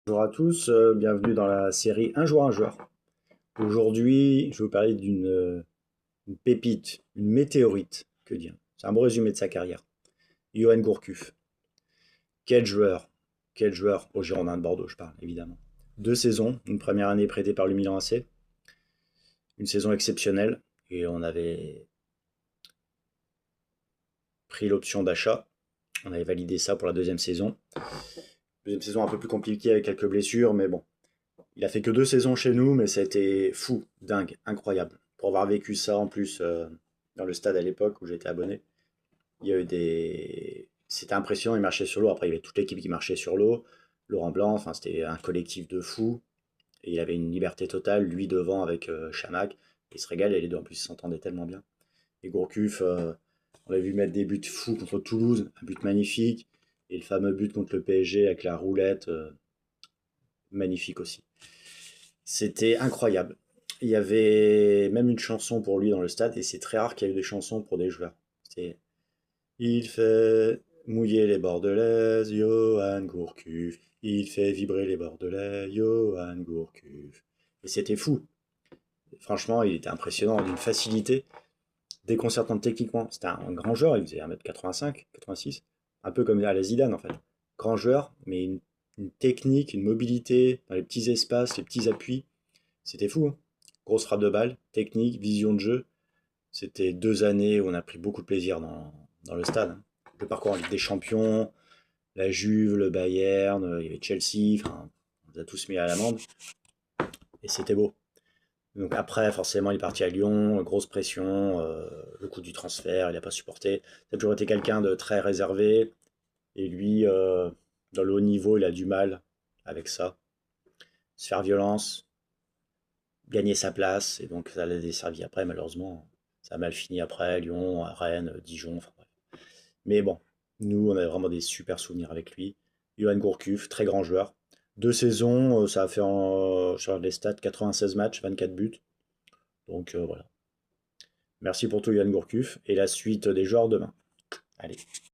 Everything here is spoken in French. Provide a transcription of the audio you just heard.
Bonjour à tous, bienvenue dans la série Un jour un joueur. Aujourd'hui, je vais vous parler une pépite, une météorite, que dire. C'est un bon résumé de sa carrière. Johan Gourcuff. Quel joueur, quel joueur au Girondin de Bordeaux, je parle évidemment. 2 saisons, une première année prêtée par le Milan AC, une saison exceptionnelle, et on avait pris l'option d'achat. On avait validé ça pour la deuxième saison. Deuxième saison un peu plus compliquée avec quelques blessures, mais bon, il a fait que 2 saisons chez nous, mais ça a été fou, dingue, incroyable. Pour avoir vécu ça en plus dans le stade à l'époque où j'étais abonné, il y a eu des. C'était impressionnant, il marchait sur l'eau. Après, il y avait toute l'équipe qui marchait sur l'eau. Laurent Blanc, enfin, c'était un collectif de fous. Et il avait une liberté totale, lui devant avec Chamac. Il se régale et les deux en plus s'entendaient tellement bien. Et Gourcuff, on l'a vu mettre des buts fous contre Toulouse, un but magnifique. Et le fameux but contre le PSG avec la roulette, magnifique aussi. C'était incroyable. Il y avait même une chanson pour lui dans le stade, et c'est très rare qu'il y ait eu des chansons pour des joueurs. C'est Il fait mouiller les Bordelaises, Johan Gourcuff. Il fait vibrer les Bordelais, Johan Gourcuff. Et c'était fou. Franchement, il était impressionnant, d'une facilité déconcertante techniquement. C'était un grand joueur, il faisait 1m85, 86. Un peu comme à la Zidane en fait. Grand joueur, mais une technique, une mobilité dans les petits espaces, les petits appuis. C'était fou, hein. Grosse frappe de balle, technique, vision de jeu. C'était 2 années où on a pris beaucoup de plaisir dans le stade, hein. Le parcours en Ligue des Champions, la Juve, le Bayern, il y avait Chelsea, enfin, on les a tous mis à l'amende. Et c'était beau. Donc après, forcément, il est parti à Lyon, grosse pression, le coût du transfert, il n'a pas supporté. Ça a toujours été quelqu'un de très réservé. Et lui, dans le haut niveau, il a du mal avec ça. Se faire violence, gagner sa place, et donc ça l'a desservi après, malheureusement. Ça a mal fini après, Lyon, Rennes, Dijon, enfin bref. Mais bon, nous, on a vraiment des super souvenirs avec lui. Johan Gourcuff, très grand joueur. 2 saisons, ça a fait sur les stats 96 matchs, 24 buts. Donc voilà. Merci pour tout, Johan Gourcuff. Et la suite des joueurs demain. Allez.